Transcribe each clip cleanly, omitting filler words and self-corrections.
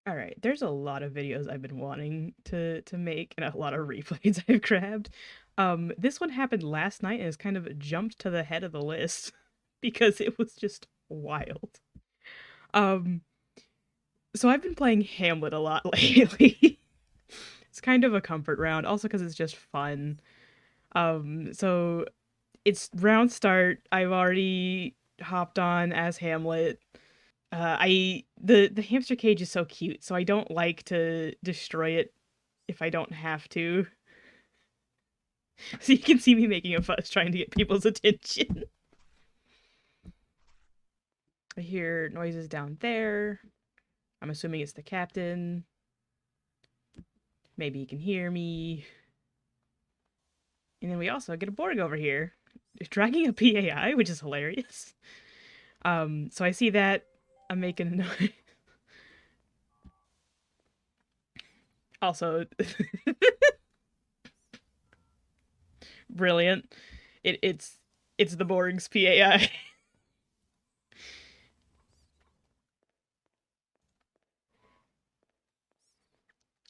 Alright, there's a lot of videos I've been wanting to make and a lot of replays I've grabbed. This one happened last night and has kind of jumped to the head of the list because it was just wild. Um, so I've been playing Hamlet a lot lately. It's kind of a comfort round, also because it's just fun. So it's round start. I've already hopped on as Hamlet. The hamster cage is so cute, so I don't like to destroy it if I don't have to. So you can see me making a fuss trying to get people's attention. I hear noises down there. I'm assuming it's the captain. Maybe he can hear me. And then we also get a Borg over here, dragging a PAI, which is hilarious. So I see that. I'm making a noise. Also, brilliant. It's the Borg's PAI.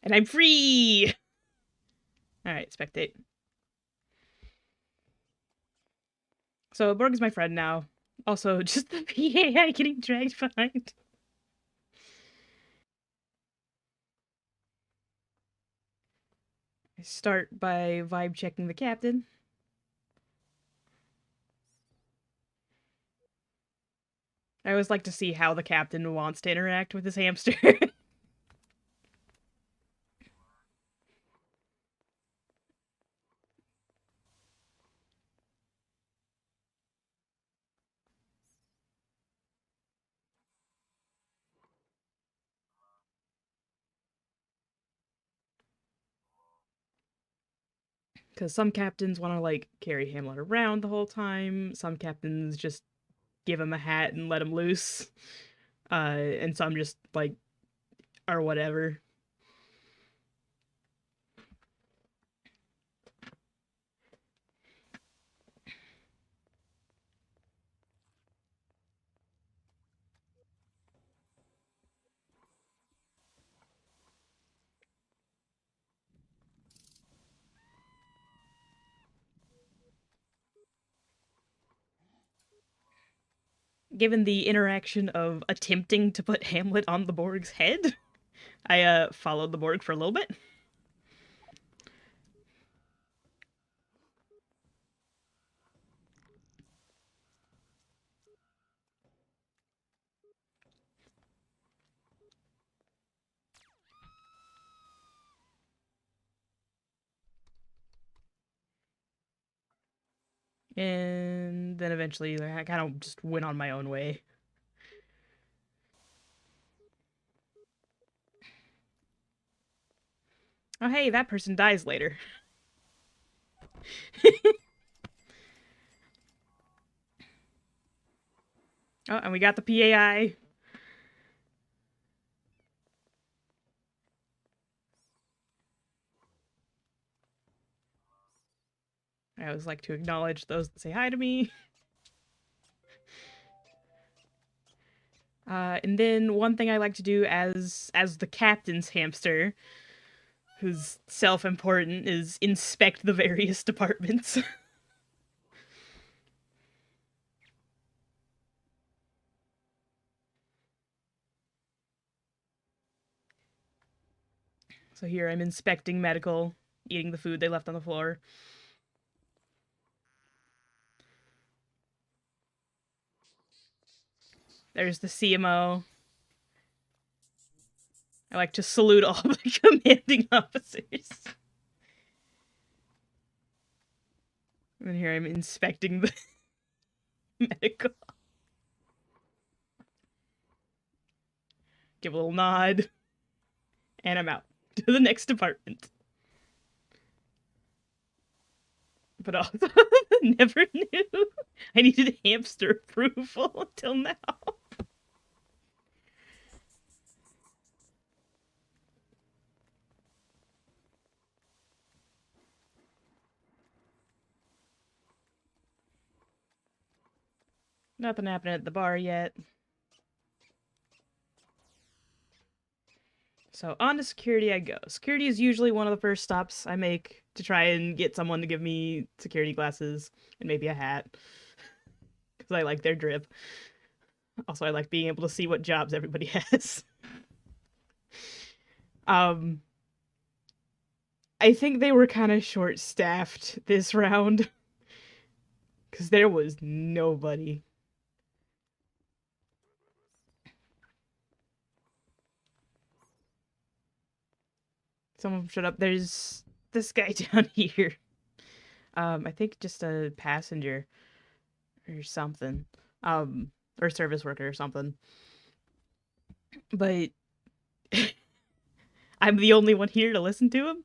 And I'm free! Alright, spectate. So Borg is my friend now. Also, just the PAI getting dragged behind. I start by vibe checking the captain. I always like to see how the captain wants to interact with his hamster. Because some captains want to, like, carry Hamlet around the whole time. Some captains just give him a hat and let him loose. And some just, like, are whatever. Given the interaction of attempting to put Hamlet on the Borg's head, I followed the Borg for a little bit. And then eventually, like, I kind of just went on my own way. Oh, hey, that person dies later. Oh, and we got the PAI. I always like to acknowledge those that say hi to me. And then one thing I like to do as the captain's hamster, who's self-important, is inspect the various departments. So here I'm inspecting medical, eating the food they left on the floor. There's the CMO. I like to salute all the commanding officers. And here I'm inspecting the medical. Give a little nod. And I'm out to the next department. But also, never knew I needed hamster approval until now. Nothing happening at the bar yet. So on to security I go. Security is usually one of the first stops I make to try and get someone to give me security glasses and maybe a hat because I like their drip. Also, I like being able to see what jobs everybody has. um, I think they were kind of short staffed this round because there was nobody. Someone shut up. There's this guy down here. I think just a passenger or something. Um, or service worker or something. But I'm the only one here to listen to him.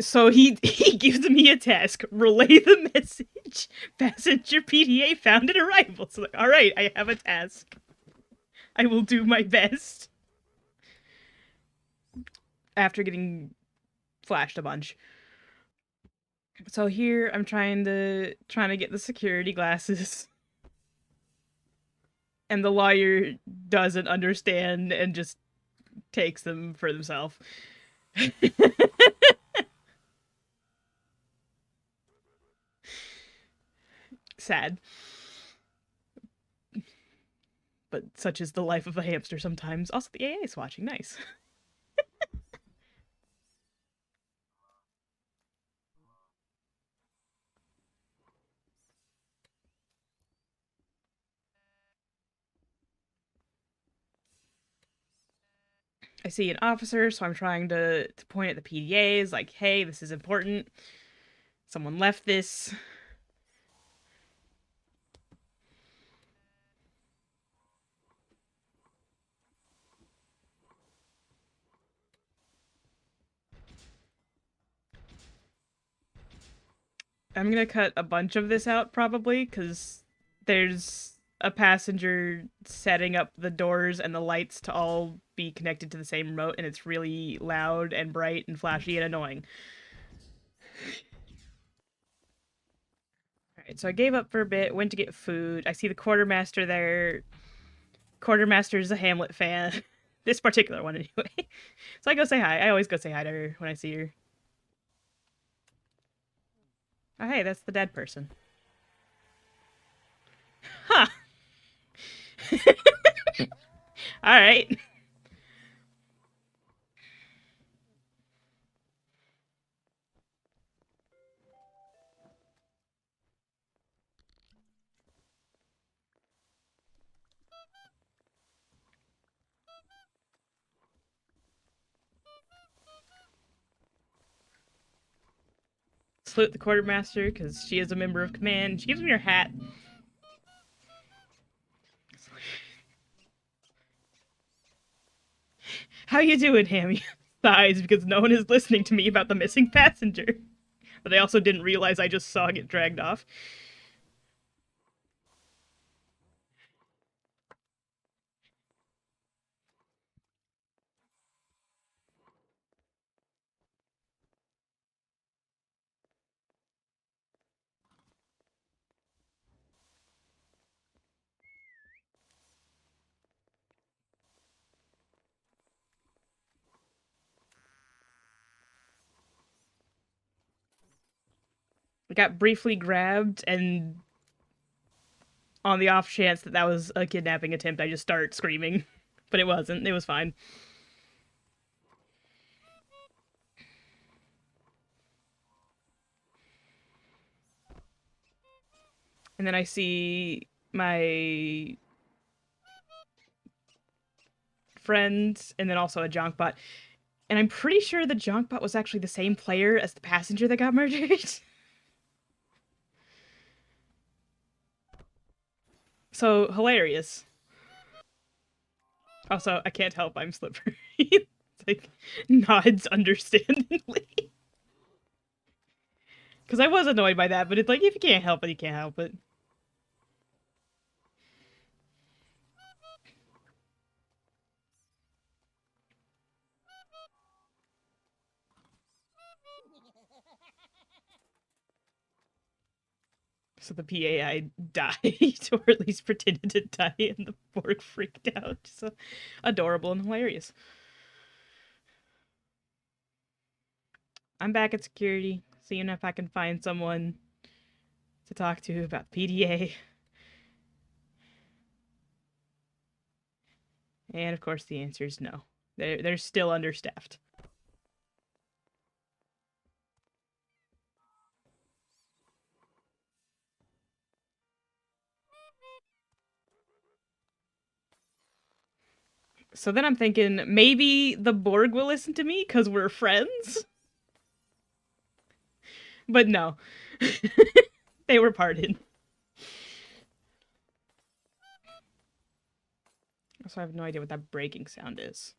So he gives me a task: relay the message. Passenger PDA found at arrival. So like, all right, I have a task. I will do my best. After getting flashed a bunch. So here I'm trying to get the security glasses. And the lawyer doesn't understand and just takes them for themselves. Sad. But such is the life of a hamster sometimes. Also, the AA is watching. Nice. I see an officer, so I'm trying to point at the PDAs, like, hey, this is important. Someone left this. I'm gonna cut a bunch of this out, probably, because there's a passenger setting up the doors and the lights to all be connected to the same remote, and it's really loud and bright and flashy and annoying. Alright, so I gave up for a bit, went to get food. I see the quartermaster there. Quartermaster's a Hamlet fan. This particular one, anyway. So I go say hi. I always go say hi to her when I see her. Oh, hey, that's the dead person. Huh. Alright. Salute the quartermaster, because she is a member of command. She gives me her hat. How you doing, Hammy? Sighs because no one is listening to me about the missing passenger. But I also didn't realize I just saw get dragged off. I got briefly grabbed, and on the off chance that that was a kidnapping attempt, I just start screaming. But it wasn't. It was fine. And then I see my friend, and then also a junk bot. And I'm pretty sure the junk bot was actually the same player as the passenger that got murdered. So hilarious. Also, I can't help I'm slippery. It's like nods understandingly. Because I was annoyed by that, but it's like if you can't help it, you can't help it. So the PAI died, or at least pretended to die, and the Borg freaked out. So adorable and hilarious. I'm back at security, seeing if I can find someone to talk to about PDA. And of course, the answer is no. They're still understaffed. So then I'm thinking maybe the Borg will listen to me because we're friends. But no, they were pardoned. So I have no idea what that breaking sound is.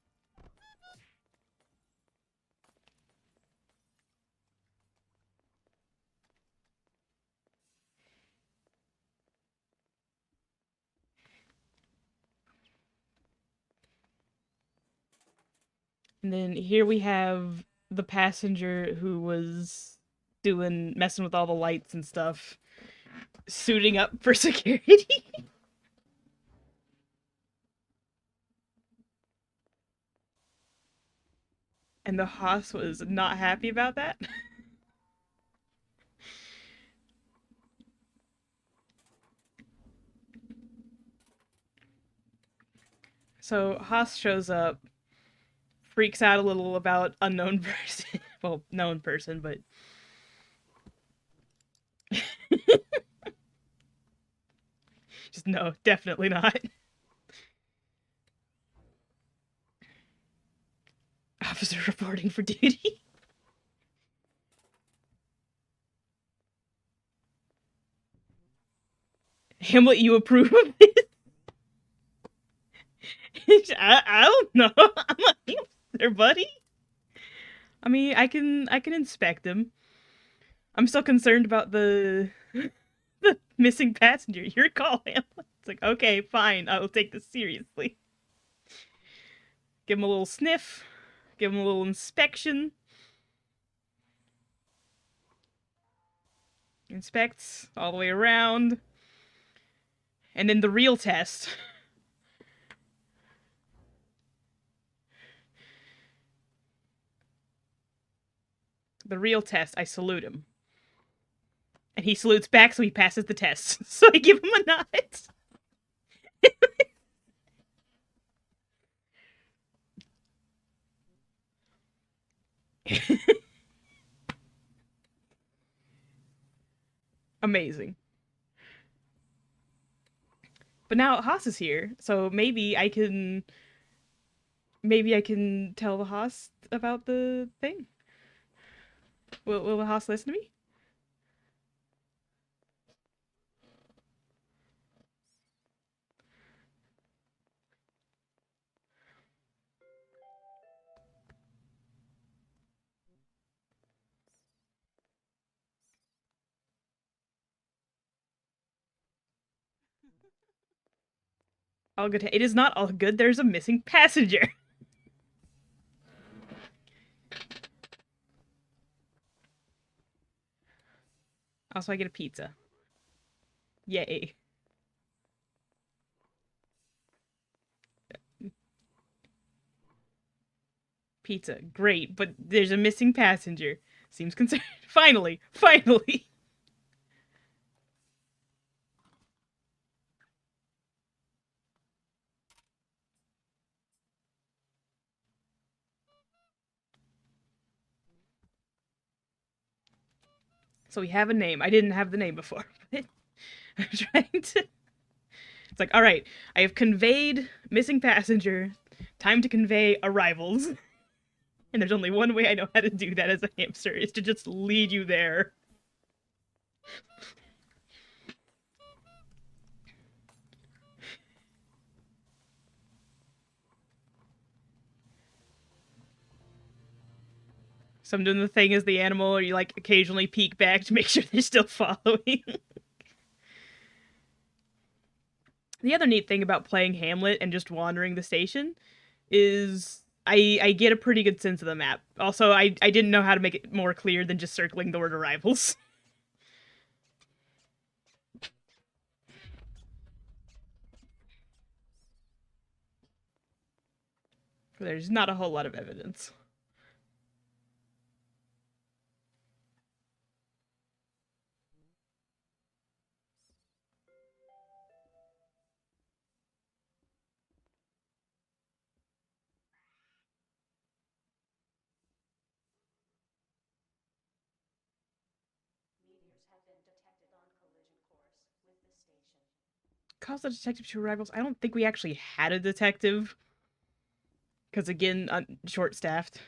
And then here we have the passenger who was messing with all the lights and stuff, suiting up for security. And the Haas was not happy about that. So Haas shows up, freaks out a little about unknown person. Well, known person, but just no, definitely not. Officer reporting for duty. Hamlet, you approve of this? I don't know. I'm a hamster, buddy. I mean, I can inspect him. I'm still concerned about the missing passenger. Your call, Hamlet. It's like, okay, fine, I will take this seriously. Give him a little sniff, give him a little inspection. Inspects all the way around. And then the real test. The real test, I salute him. And he salutes back, so he passes the test. So I give him a nod. Amazing. But now Haas is here, so maybe I can tell the Haas about the thing. Will the Haas listen to me? All good. It is not all good. There's a missing passenger. Also, I get a pizza. Yay. Pizza. Great, but there's a missing passenger. Seems concerned. Finally. Finally. So we have a name. I didn't have the name before, but I'm trying to. It's like, all right, I have conveyed missing passenger. Time to convey arrivals. And there's only one way I know how to do that as a hamster, is to just lead you there. So I'm doing the thing as the animal, or you like occasionally peek back to make sure they're still following. The other neat thing about playing Hamlet and just wandering the station is I get a pretty good sense of the map. Also, I didn't know how to make it more clear than just circling the word arrivals. There's not a whole lot of evidence. Cause the detective to rivals. I don't think we actually had a detective. Because again, short staffed.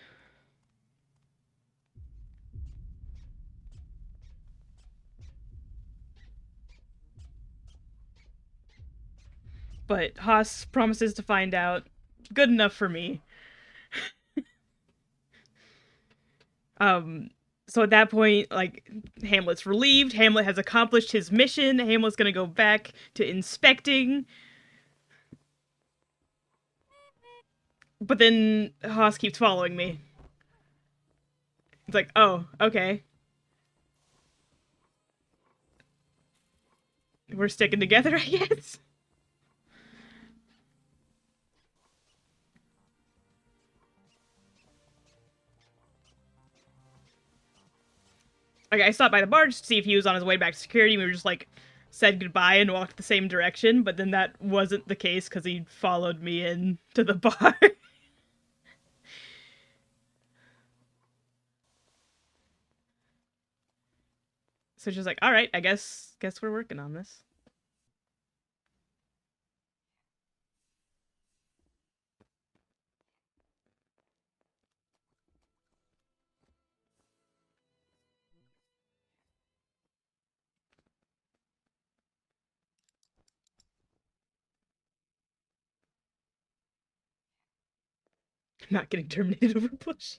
But Haas promises to find out. Good enough for me. Um, so at that point, like, Hamlet's relieved. Hamlet has accomplished his mission. Hamlet's gonna go back to inspecting. But then Haas keeps following me. It's like, oh, okay. We're sticking together, I guess. Like, I stopped by the bar just to see if he was on his way back to security. We were just like, said goodbye and walked the same direction, but then that wasn't the case because he followed me in to the bar. So she's like, all right, I guess we're working on this. I'm not getting terminated over bushes.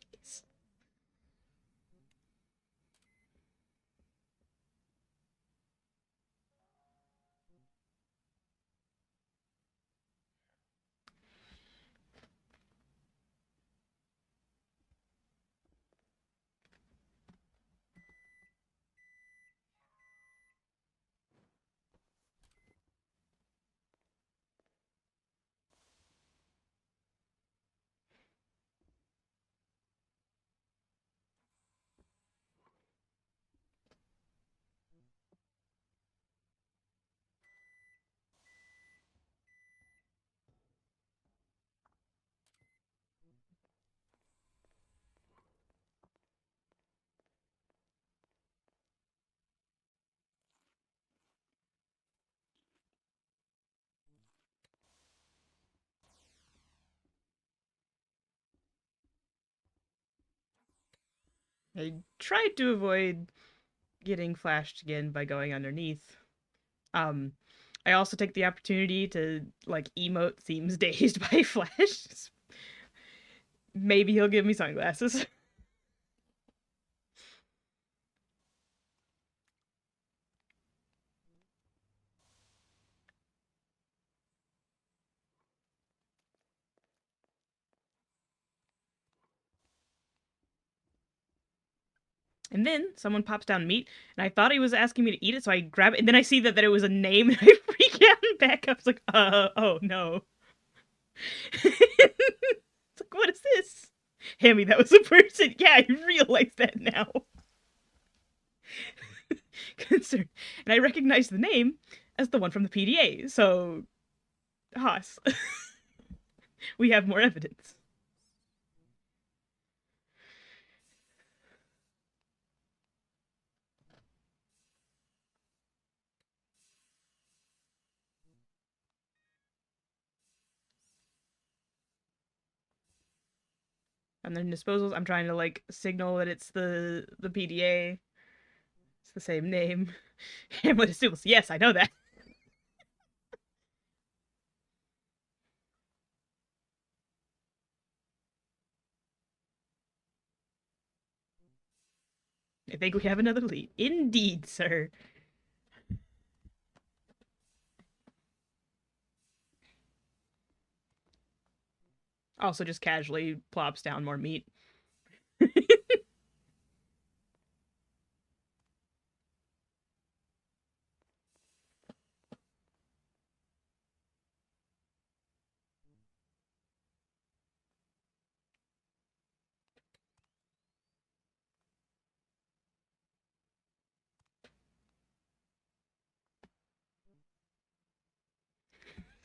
I tried to avoid getting flashed again by going underneath. Um, I also take the opportunity to like emote seems dazed by flash. Maybe he'll give me sunglasses. And then someone pops down meat, and I thought he was asking me to eat it, so I grab it, and then I see that it was a name, and I freak out and back up. It's like, oh no. It's like, what is this? Hammy, that was a person. Yeah, I realize that now. Concerned. And I recognize the name as the one from the PDA, so Haas. We have more evidence. And then disposals, I'm trying to like signal that it's the PDA. It's the same name. Hamlet assumes, yes, I know that. I think we have another lead. Indeed, sir. Also just casually plops down more meat.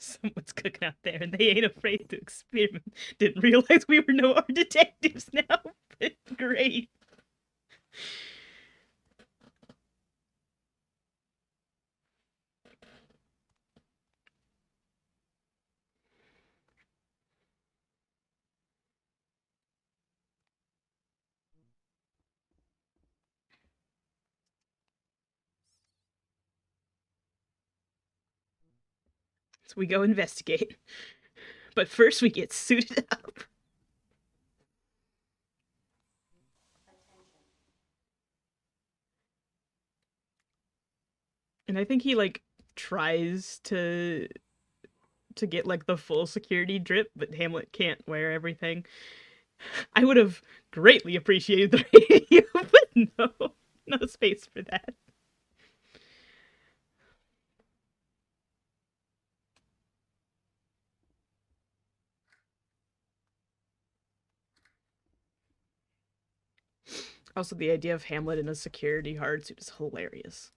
Someone's cooking out there and they ain't afraid to experiment. Didn't realize we were no art detectives now, but great. So we go investigate. But first we get suited up. And I think he like tries to get like the full security drip, but Hamlet can't wear everything. I would have greatly appreciated the radio, but no space for that. Also, the idea of Hamlet in a security hard suit is hilarious.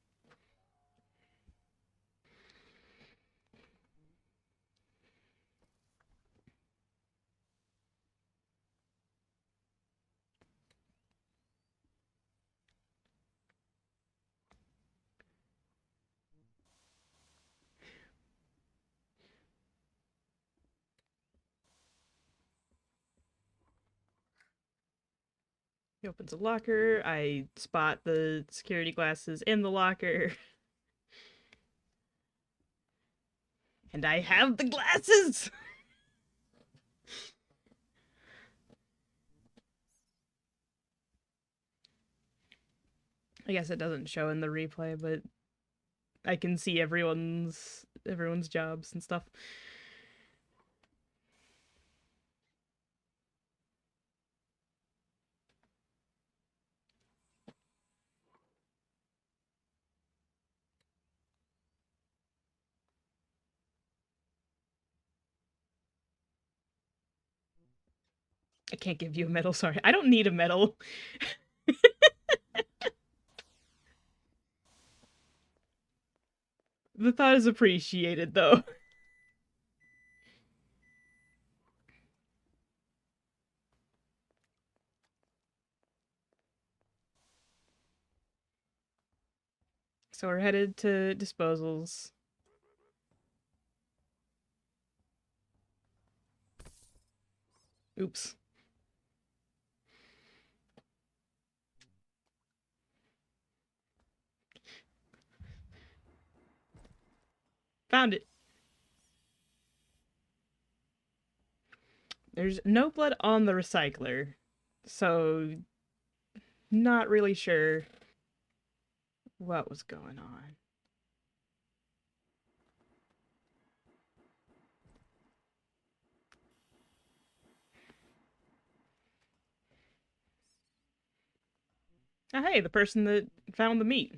He opens a locker. I spot the security glasses in the locker. And I have the glasses! I guess it doesn't show in the replay, but I can see everyone's jobs and stuff. I can't give you a medal, sorry. I don't need a medal. The thought is appreciated, though. So we're headed to disposals. Oops. Found it. There's no blood on the recycler, so not really sure what was going on. Oh, hey, the person that found the meat.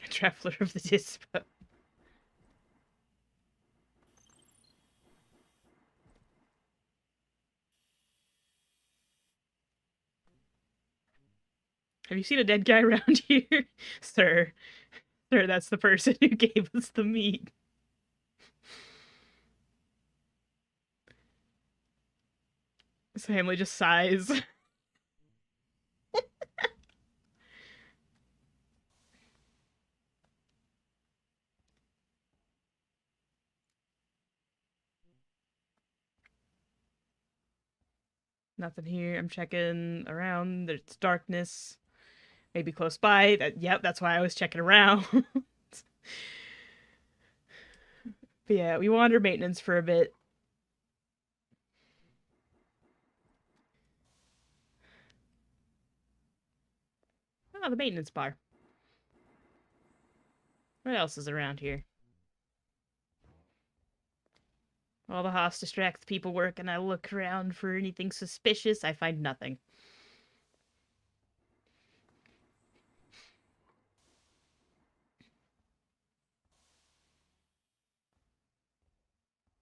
Traveler of the Dispo. Have you seen a dead guy around here? Sir. Sir, that's the person who gave us the meat. His family just sighs. Nothing here. I'm checking around. There's darkness. Maybe close by. Yep, that's why I was checking around. But yeah, we wander maintenance for a bit. Oh, the maintenance bar. What else is around here? While the house distracts people work and I look around for anything suspicious, I find nothing.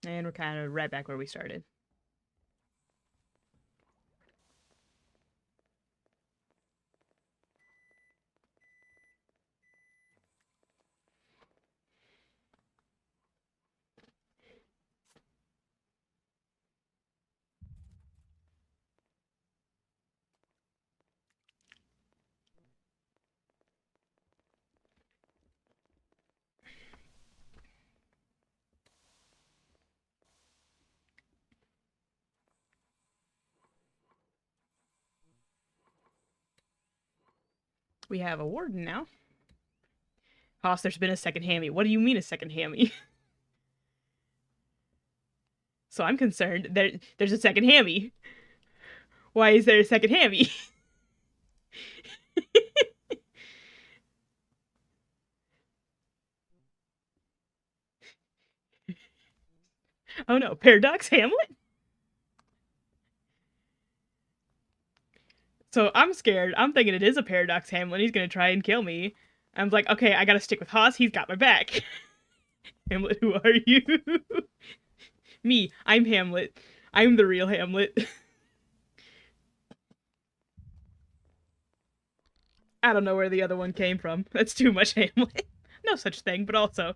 And we're kind of right back where we started. We have a warden now. Hoss, there's been a second hammy. What do you mean a second hammy? So I'm concerned. There's a second hammy. Why is there a second hammy? Oh no, Paradox Hamlet? So I'm scared. I'm thinking it is a Paradox Hamlet. He's gonna try and kill me. I'm like, okay, I gotta stick with Haas. He's got my back. Hamlet, who are you? Me, I'm Hamlet. I'm the real Hamlet. I don't know where the other one came from. That's too much Hamlet. No such thing, but also.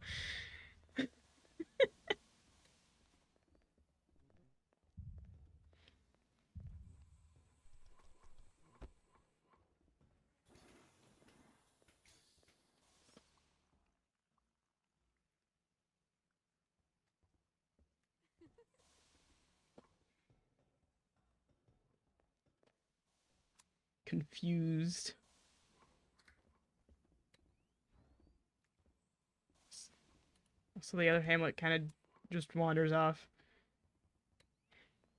Confused. So the other Hamlet kind of just wanders off.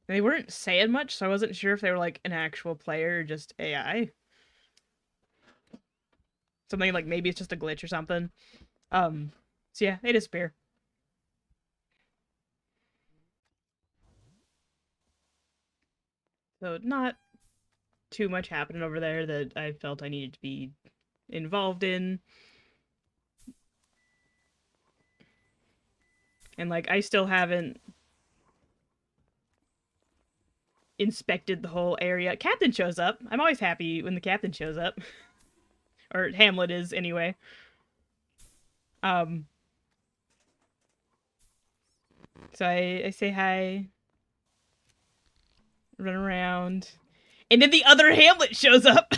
They weren't saying much, so I wasn't sure if they were like an actual player or just AI. Something like maybe it's just a glitch or something. So yeah, they disappear. So not too much happening over there that I felt I needed to be involved in. And like I still haven't inspected the whole area. Captain shows up. I'm always happy when the captain shows up. Or Hamlet is anyway. Um so I say hi, run around, and then the other Hamlet shows up.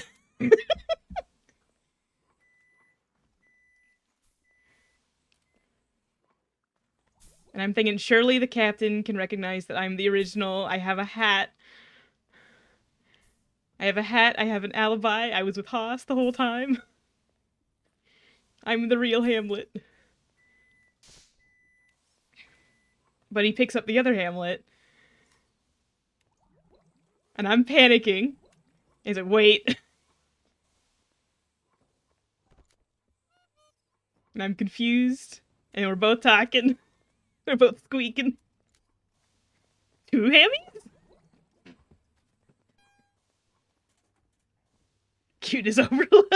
And I'm thinking, surely the captain can recognize that I'm the original. I have a hat. I have an alibi. I was with Haas the whole time. I'm the real Hamlet. But he picks up the other Hamlet. And I'm panicking. He's like, wait. And I'm confused. And we're both talking. We're both squeaking. Two hammies? Cute as overload.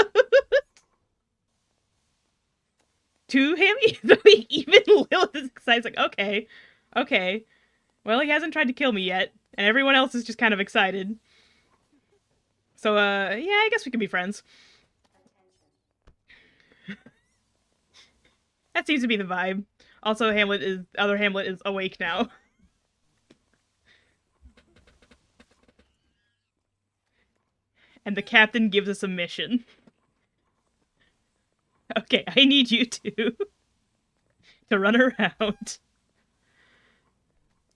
Two hammies? Even Lilith is excited. It's like, okay. Okay. Well, he hasn't tried to kill me yet. And everyone else is just kind of excited. So, yeah, I guess we can be friends. That seems to be the vibe. Also, other Hamlet is awake now. And the captain gives us a mission. Okay, I need you to run around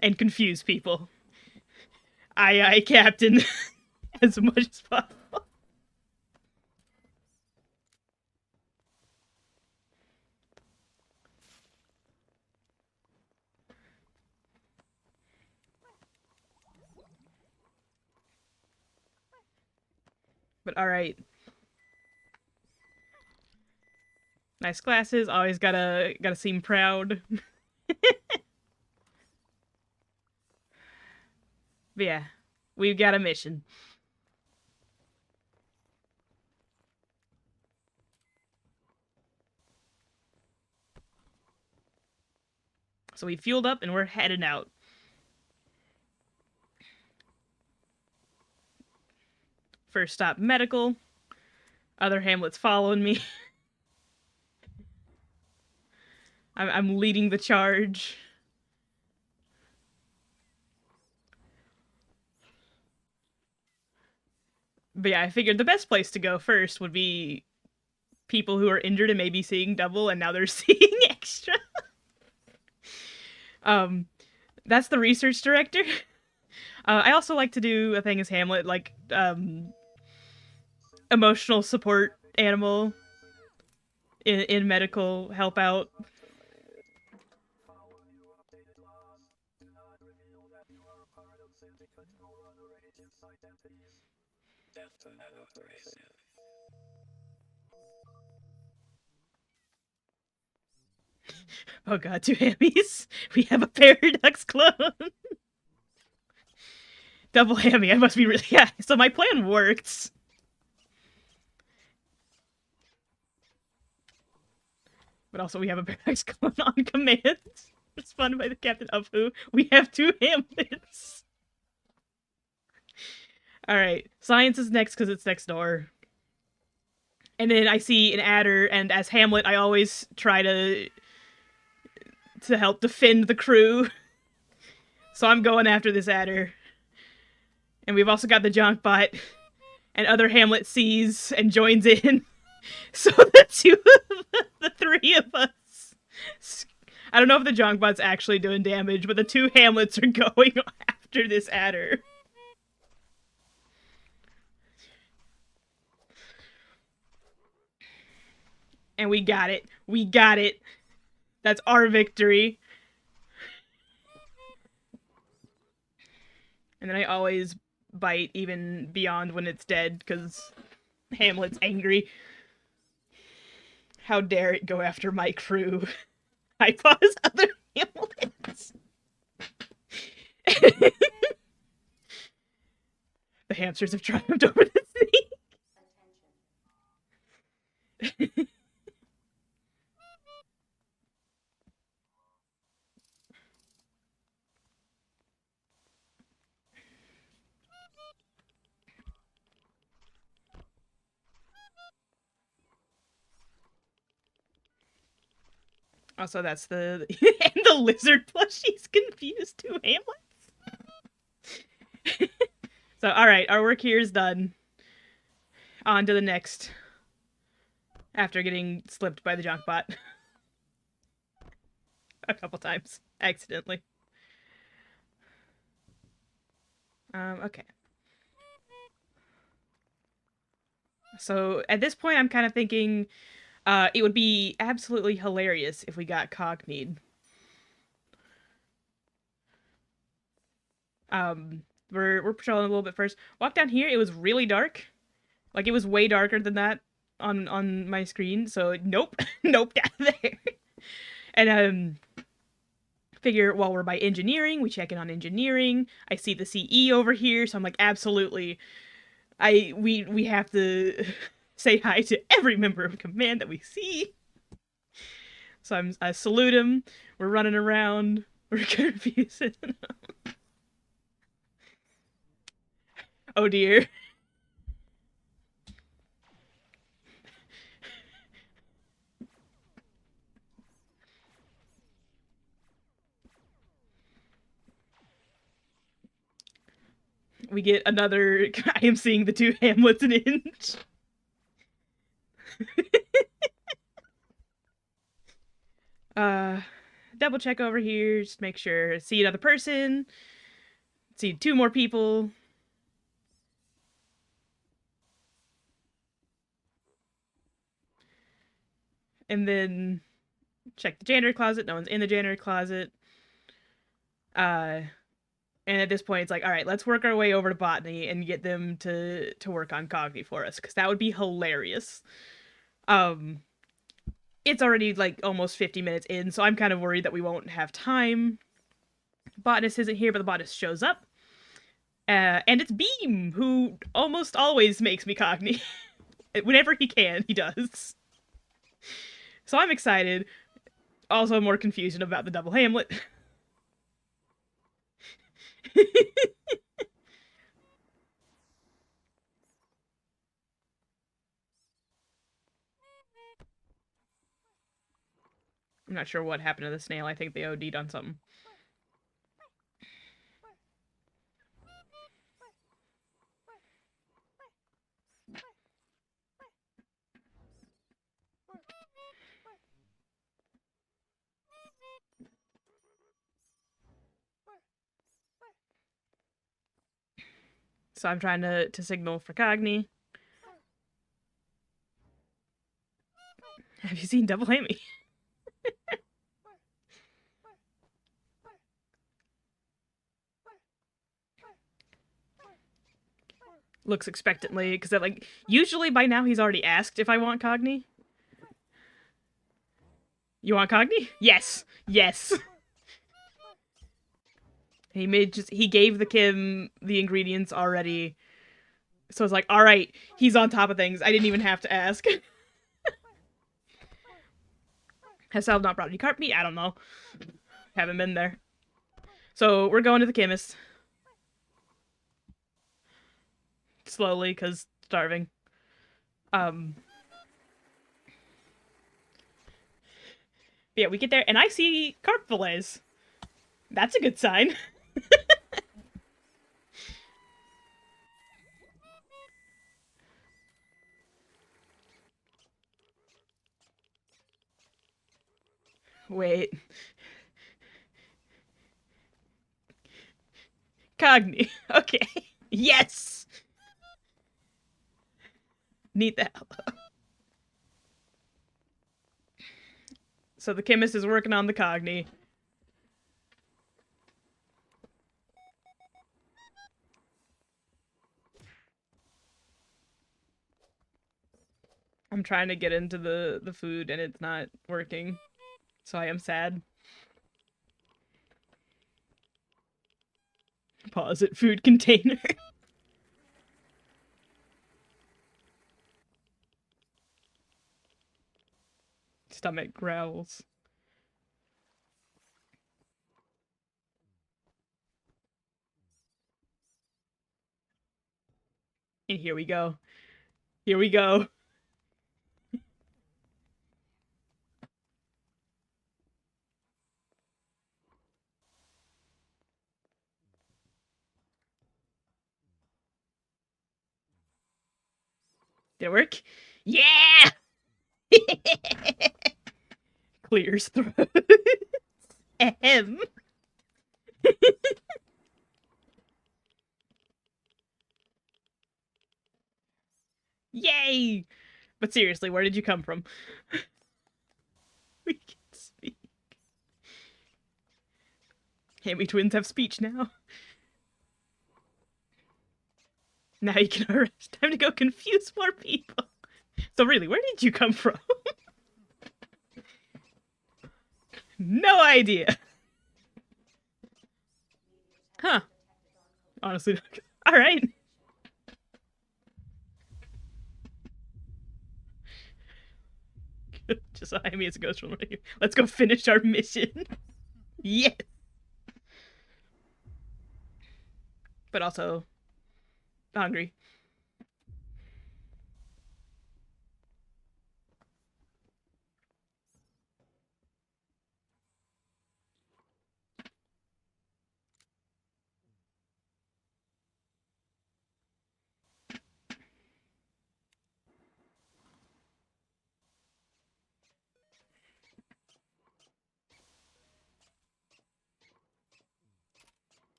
and confuse people. Aye, Captain. As much as possible. But alright. Nice glasses, always gotta seem proud. But yeah, we've got a mission. So we fueled up and we're heading out. First stop, medical. Other Hamlet's following me. I'm leading the charge. But yeah, I figured the best place to go first would be people who are injured and maybe seeing double, and now they're seeing extra. That's the research director. I also like to do a thing as Hamlet, like emotional support animal in medical help out. Oh god, two hammies. We have a paradox clone. Double hammy. I must be really yeah. So my plan worked. But also we have a paradox clone on command. Responded by the captain of who. We have two Hamlets. Alright. Science is next because it's next door. And then I see an adder, and as Hamlet, I always try to help defend the crew. So I'm going after this adder. And we've also got the junk bot, and other Hamlet sees and joins in. So the three of us. I don't know if the junk bot's actually doing damage, but the two Hamlets are going after this adder. And we got it. We got it. That's our victory. And then I always bite even beyond when it's dead, because Hamlet's angry. How dare it go after my crew? I pause other Hamlets. The hamsters have triumphed over the city. Also, that's the and the lizard plushie's confused too, Hamlet. So, all right, our work here is done. On to the next. After getting slipped by the junk bot a couple times accidentally. Okay. So at this point, I'm kind of thinking it would be absolutely hilarious if we got Cogni. We're patrolling a little bit first. Walk down here. It was really dark. Like it was way darker than that on my screen. So nope, nope, down there. And figure while we're by engineering, we check in on engineering. I see the CE over here, so I'm like, absolutely. We have to say hi to every member of command that we see. So I salute him. We're running around. We're confusing. Oh dear. We get another. I am seeing the two Hamlets an inch. Double check over here. Just make sure. See another person. See two more people. And then check the janitor closet. No one's in the janitor closet. And at this point, it's like, all right, let's work our way over to Botany and get them to work on Cogni for us, because that would be hilarious. It's already like almost 50 minutes in, so I'm kind of worried that we won't have time. Botanist isn't here, but the botanist shows up. And it's Beam, who almost always makes me Cogni. Whenever he can, he does. So I'm excited. Also more confusion about the double Hamlet. I'm not sure what happened to the snail. I think they OD'd on something. So I'm trying to signal for Cogni. Have you seen Double Hammy? Looks expectantly, because like usually by now he's already asked if I want Cogni. You want Cogni? Yes, yes. He gave the Kim the ingredients already, so it's like, all right, he's on top of things. I didn't even have to ask. Has Sal not brought any carp meat? I don't know. Haven't been there. So we're going to the chemist. Slowly, because starving. Um. Yeah, we get there, and I see carp fillets. That's a good sign. Wait. Cogni. Okay. Yes! Need the help. So the chemist is working on the Cogni. I'm trying to get into the food and it's not working. So I am sad. Pause it, food container. Stomach growls. And here we go. Here we go. Did it work? Yeah! Clears throat. Ahem. Yay! But seriously, where did you come from? We can speak. Hammy twins have speech now. Now you can arrest. Time to go confuse more people. So really, where did you come from? No idea. Huh. Honestly, alright. Just hire me as a ghost from right here. Let's go finish our mission. Yes. But also hungry.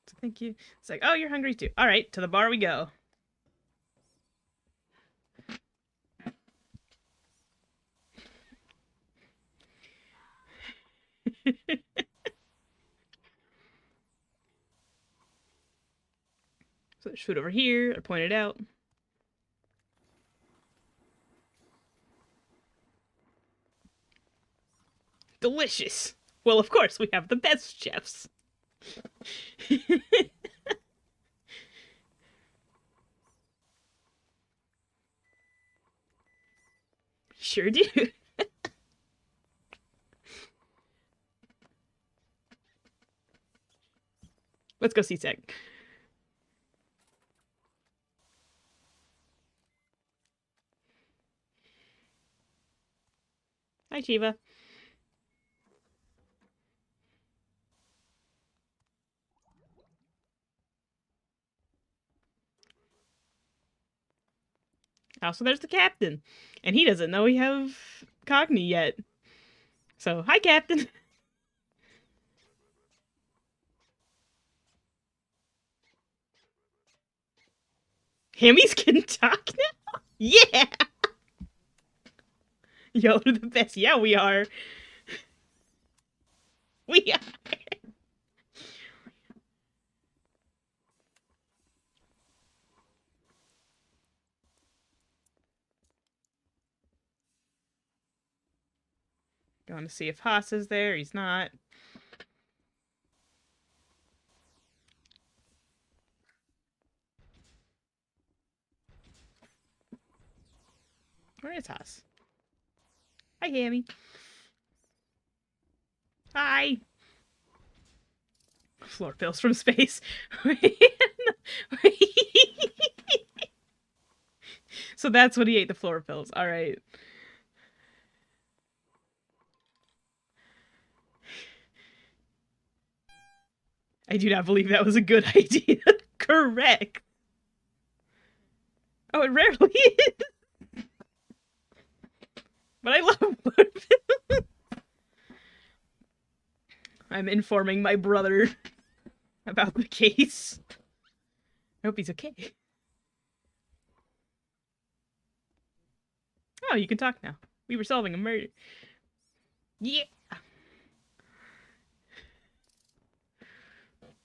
So thank you. It's like, oh, you're hungry too. All right, to the bar we go. So there's food over here. I pointed out. Delicious. Well, of course, we have the best chefs. Sure do. Let's go see Seg. Hi, Shiva. Also, there's the captain. And he doesn't know we have Cogni yet. So, hi, Captain. Hammies can talk now? Yeah! Yo, we're the best. Yeah, we are. We are. Going to see if Haas is there. He's not. Where is Haas? Hi, Hammy. Hi. Floor pills from space. So that's when he ate the floor pills. All right. I do not believe that was a good idea. Correct. Oh, it rarely is. But I love floor pills. I'm informing my brother about the case. I hope he's okay. Oh, you can talk now. We were solving a murder. Yeah.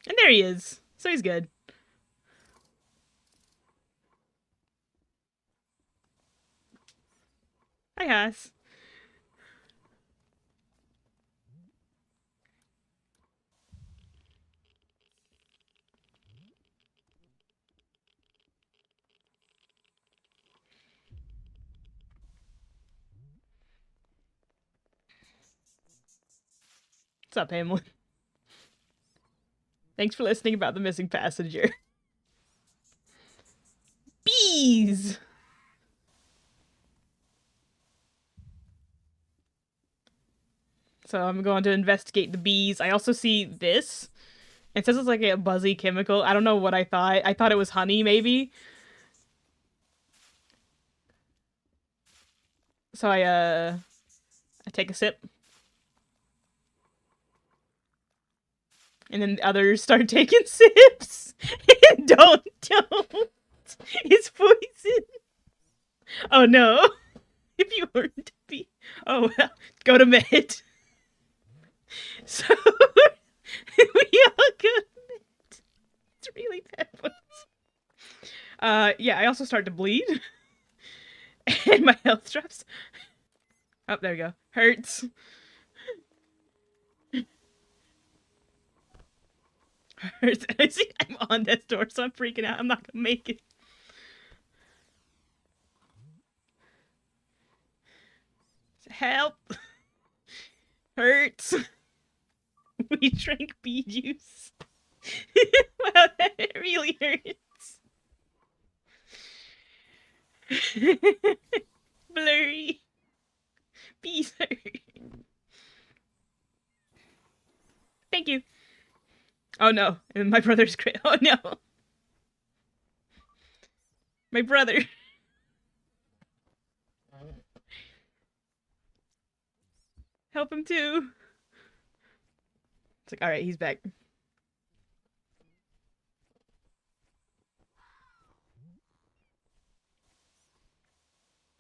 And there he is. So he's good. Hi, Haas. What's up, Hamlet? Thanks for listening about the missing passenger. Bees! So I'm going to investigate the bees. I also see this. It says it's like a buzzy chemical. I don't know what I thought. I thought it was honey, maybe. So I take a sip. And then the others start taking sips. don't. It's poison. Oh no. If you were to be. Oh well. Go to bed. So we all go to bed. It's really bad ones. Yeah, I also start to bleed. And my health drops. Oh, there we go. Hurts. Hurts. I see I'm on that door, so I'm freaking out. I'm not gonna make it. Help. Hurts. We drank bee juice. Wow, that really hurts. Blurry. Bees hurt. Thank you. Oh no, and my brother's crit. Oh no. My brother. Help him too. It's like, alright, he's back.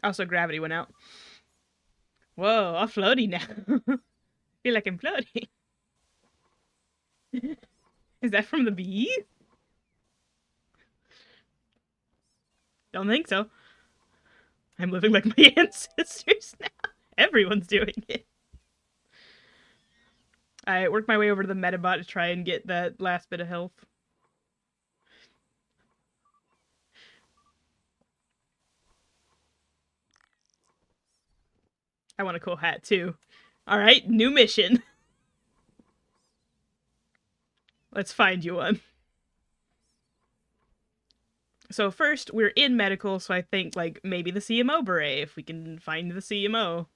Also, gravity went out. Whoa, I'm floating now. Feel like I'm floating. Is that from the bee? Don't think so. I'm living like my ancestors now. Everyone's doing it. I worked my way over to the Metabot to try and get that last bit of health. I want a cool hat too. Alright, new mission. Let's find you one. So first, we're in medical, so I think, like, maybe the CMO beret, if we can find the CMO.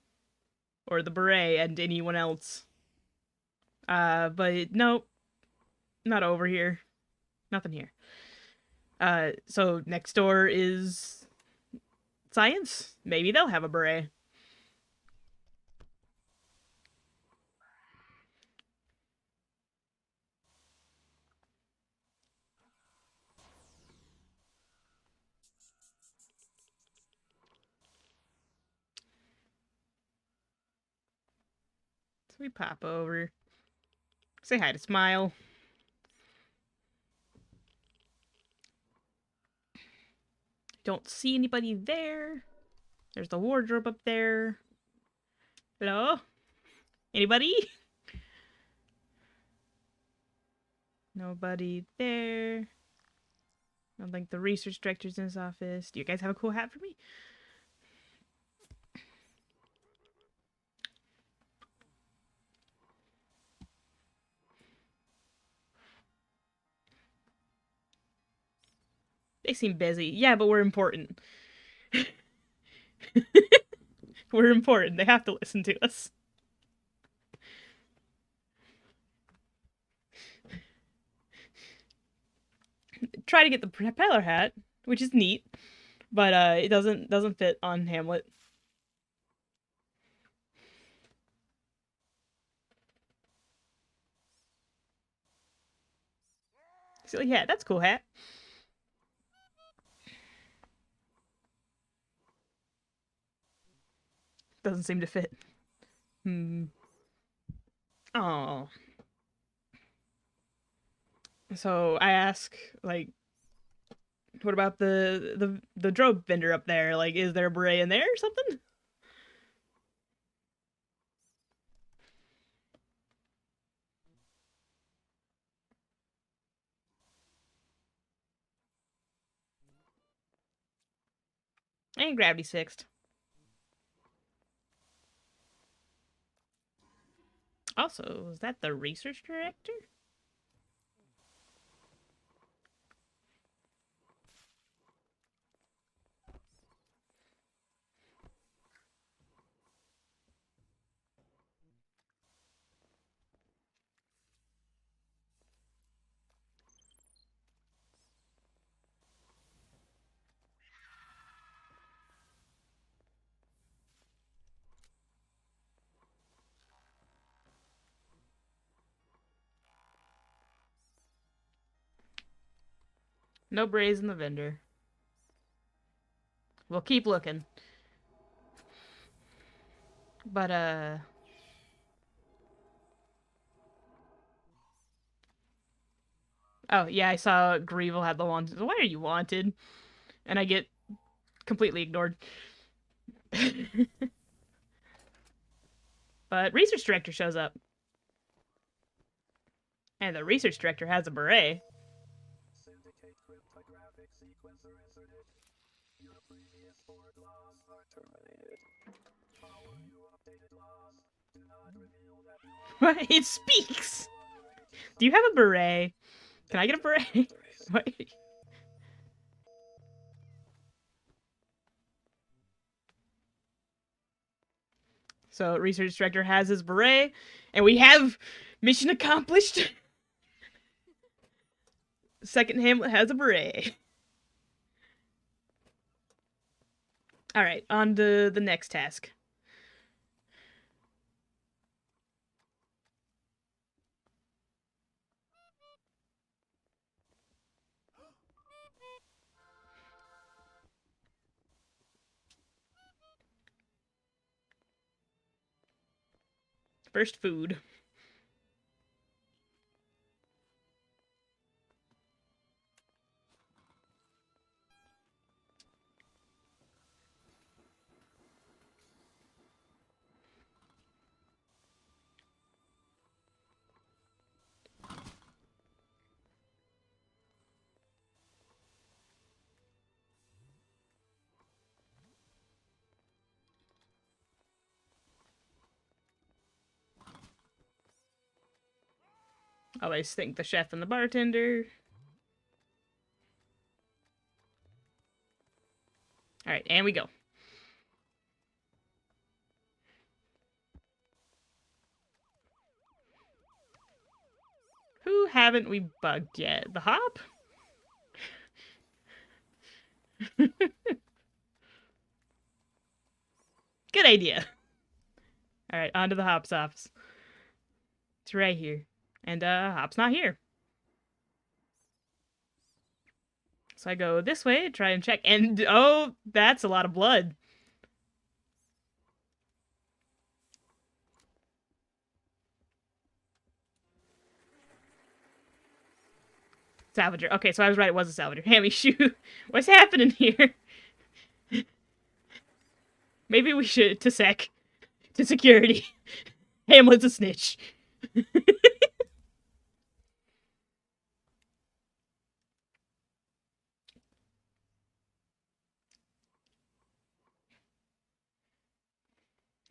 Or the beret and anyone else. But nope. Not over here. Nothing here. So next door is Science? Maybe they'll have a beret. So we pop over. Say hi to Smile. Don't see anybody there. There's the wardrobe up there. Hello? Anybody? Nobody there. I don't think the research director's in his office. Do you guys have a cool hat for me? They seem busy. Yeah, but we're important. We're important. They have to listen to us. Try to get the propeller hat, which is neat, but it doesn't fit on Hamlet. So yeah, that's a cool hat. Doesn't seem to fit. Oh. So I ask, like, what about the drobe vendor up there? Like, is there a beret in there or something? And gravity sixth. Also, is that the research director? No berets in the vendor. We'll keep looking. But, oh, yeah, I saw Grievel had the wanted. Why are you wanted? And I get completely ignored. But research director shows up. And the research director has a beret. It speaks! Do you have a beret? Can I get a beret? So, research director has his beret, and we have mission accomplished. Second Hamlet has a beret. Alright, on to the next task. First food. Always thank the chef and the bartender. Alright, and we go. Who haven't we bugged yet? The hop? idea. All right, on to the Hop's office. It's right here. And, Hop's not here. So I go this way, try and check, and oh, that's a lot of blood. Salvager. Okay, so I was right, it was a salvager. Hammy, shoot. What's happening here? Maybe we should, to security. Hamlet's a snitch.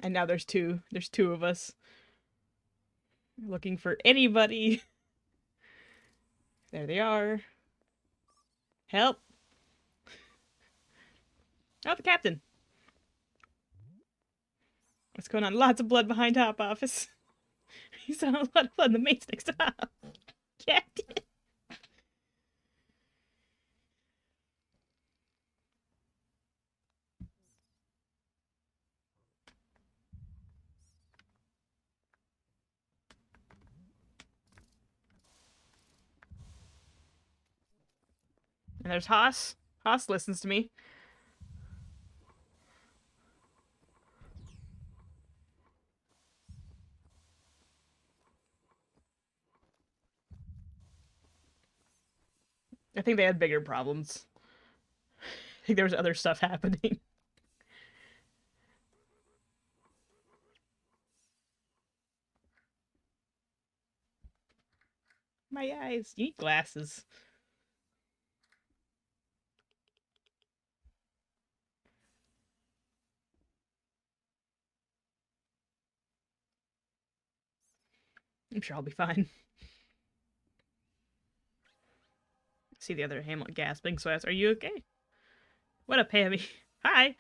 And now there's two. There's two of us. Looking for anybody. There they are. Help. Oh, the captain. What's going on? Lots of blood behind Hop office. He saw a lot of blood in the mates next to Hop. Captain. And there's Haas. Haas listens to me. I think they had bigger problems. I think there was other stuff happening. My eyes. You need glasses. I'm sure I'll be fine. See the other Hamlet gasping, so I ask, are you okay? What up, Hammy? Hi!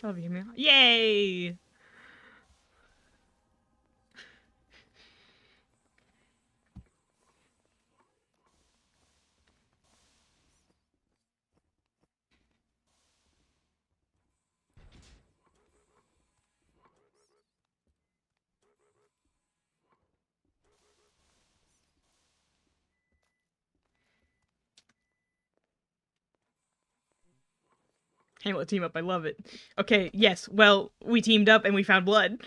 Love you, man. Yay! Hamlet team up, I love it. Okay, yes, well, we teamed up and we found blood.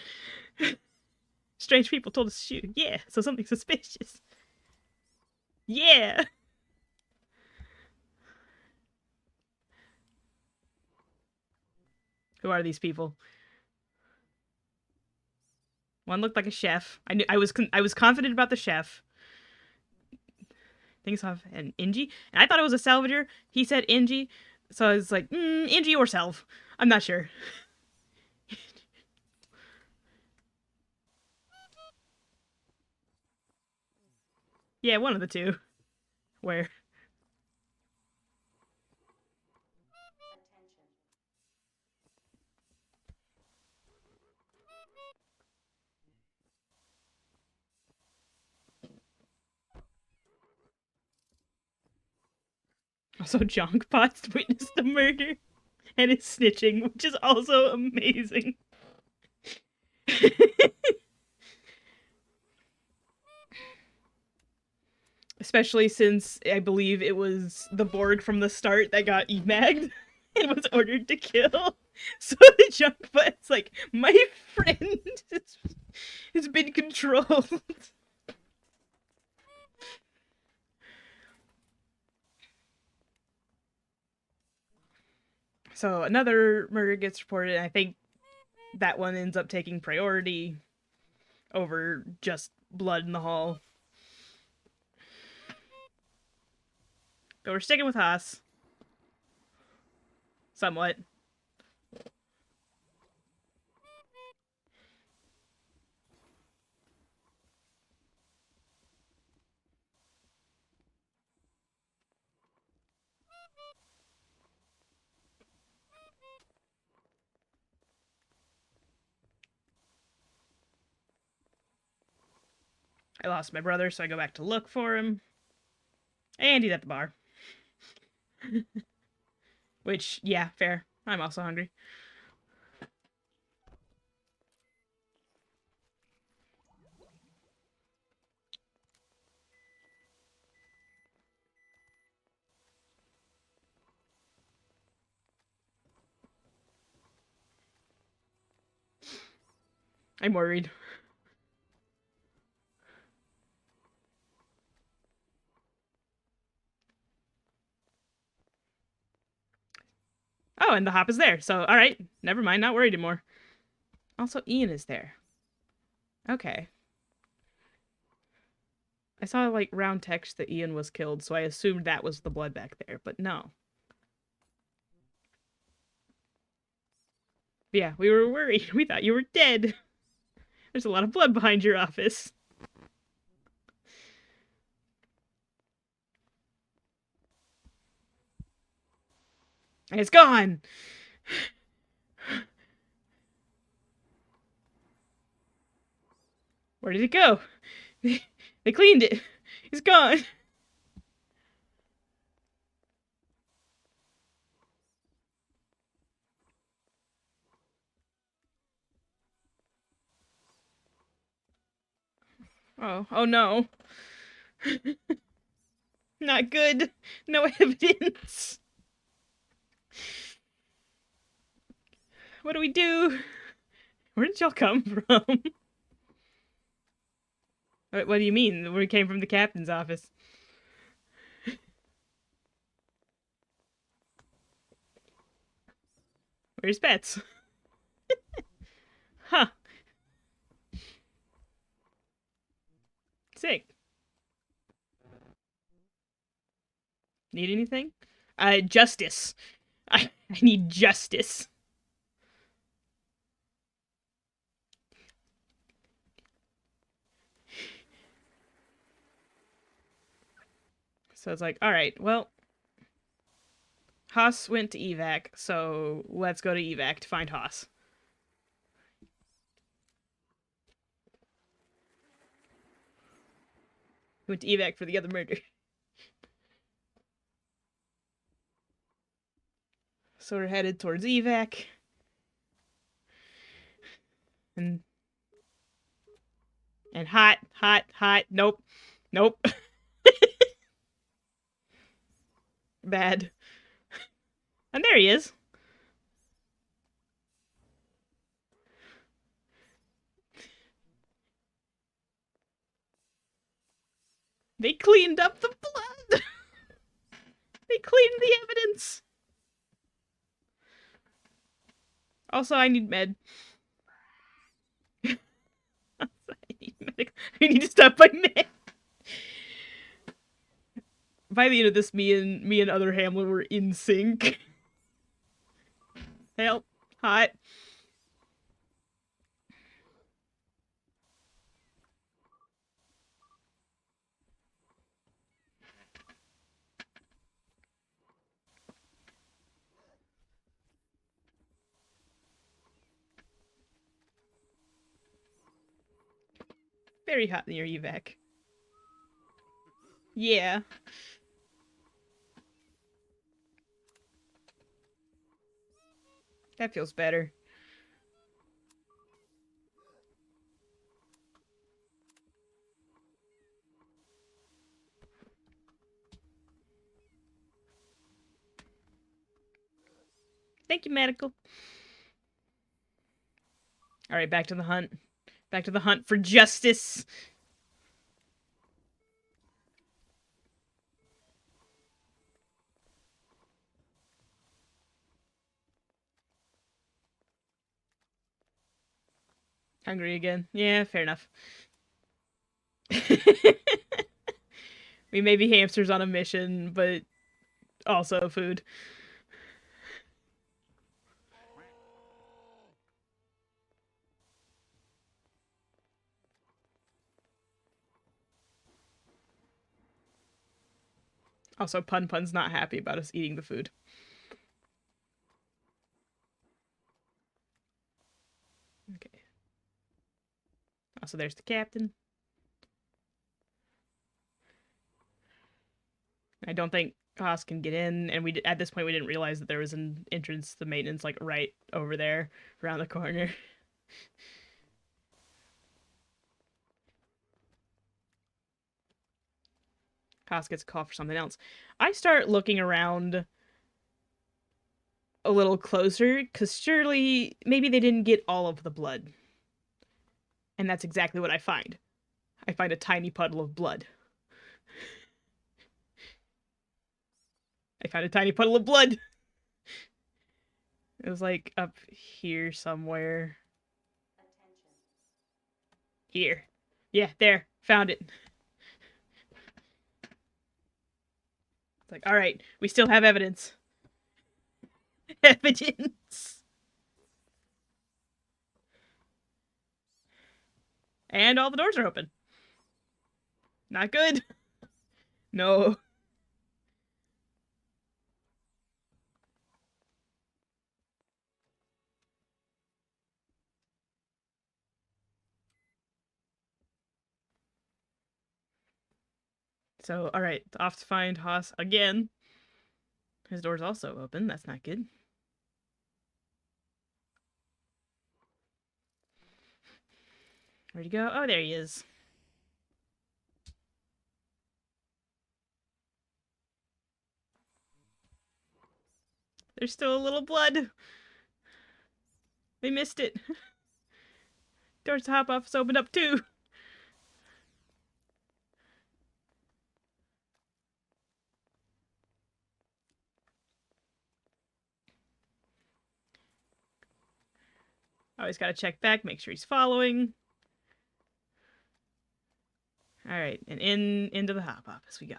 Strange people told us to shoot. Yeah, so something suspicious. Yeah! Who are these people? One looked like a chef. I was confident about the chef. Things have an Inji, and I thought it was a salvager. He said Inji, so I was like, Inji or Salv. I'm not sure. Yeah, one of the two. Where? Also, Jonkbot witnessed the murder and is snitching, which is also amazing. Especially since I believe it was the Borg from the start that got emagged and was ordered to kill. So the Jonkbot's like, my friend has been controlled. So another murder gets reported, and I think that one ends up taking priority over just blood in the hall. But we're sticking with Haas. Somewhat. I lost my brother, so I go back to look for him. And he's at the bar. Which, yeah, fair. I'm also hungry. I'm worried. Oh, and the hop is there. So, alright. Never mind. Not worried anymore. Also, Ian is there. Okay. I saw, like, round text that Ian was killed, so I assumed that was the blood back there, but no. Yeah, we were worried. We thought you were dead. There's a lot of blood behind your office. And it's gone! Where did it go? They cleaned it. It's gone. Oh no. Not good. No evidence. What do we do? Where did y'all come from? What do you mean? We came from the captain's office. Where's Bets? Huh. Sick. Need anything? Justice. I need justice. So it's like, alright, well, Haas went to evac, so let's go to evac to find Haas. He went to evac for the other murder. So we're headed towards evac. And hot. Nope. Bad. And there he is. They cleaned up the blood. They cleaned the evidence. Also, I need med. I need to stop by med. By the end of this, me and other Hamlet were in sync. Help. Hot. Very hot near evac. Yeah. That feels better. Thank you, medical. Alright, back to the hunt. Back to the hunt for justice. Hungry again. Yeah, fair enough. We may be hamsters on a mission, but also food. Also, Pun's not happy about us eating the food. Okay. Also, there's the captain. I don't think Haas can get in, and at this point we didn't realize that there was an entrance to maintenance like right over there, around the corner. Haas gets a call for something else. I start looking around a little closer, because surely maybe they didn't get all of the blood. And that's exactly what I find. I find a tiny puddle of blood. I found a tiny puddle of blood. It was like up here somewhere. Here. Yeah, there. Found it. It's like, all right, we still have evidence. Evidence. And all the doors are open. Not good. No. So, all right, off to find Haas again. His door's also open. That's not good. Where'd he go? Oh, there he is. There's still a little blood. They missed it. Doors to hop off is opened up too. Always gotta check back, make sure he's following. All right, and into the hop off as we go.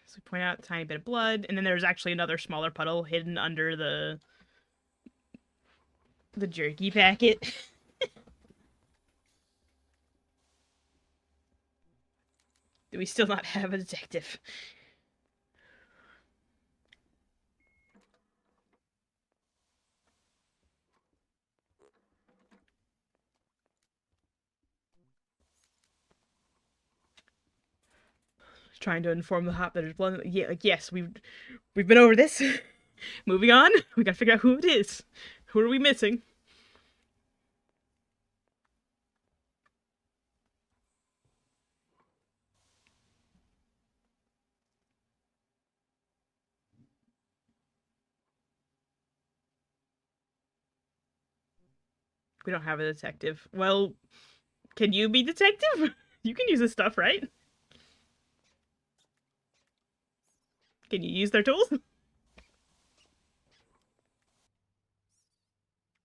So we point out a tiny bit of blood, and then there's actually another smaller puddle hidden under the jerky packet. Do we still not have a detective? Trying to inform the hop that there's blood. Yeah, like yes, we've been over this. Moving on. We gotta figure out who it is. Who are we missing? We don't have a detective. Well, can you be detective? You can use this stuff, right? Can you use their tools?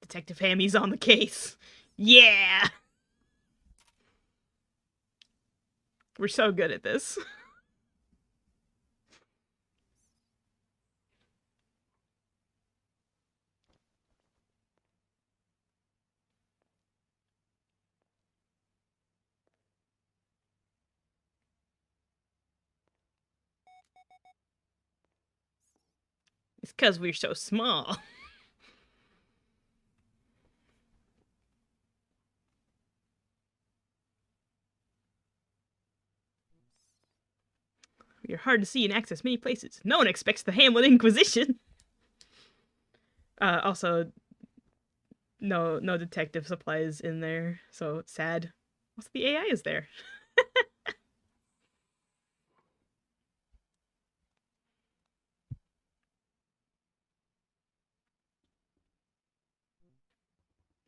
Detective Hammy's on the case. Yeah! We're so good at this. It's because we're so small. We are hard to see and access many places. No one expects the Hamlet Inquisition. Also, no detective supplies in there, so sad. Also, the AI is there.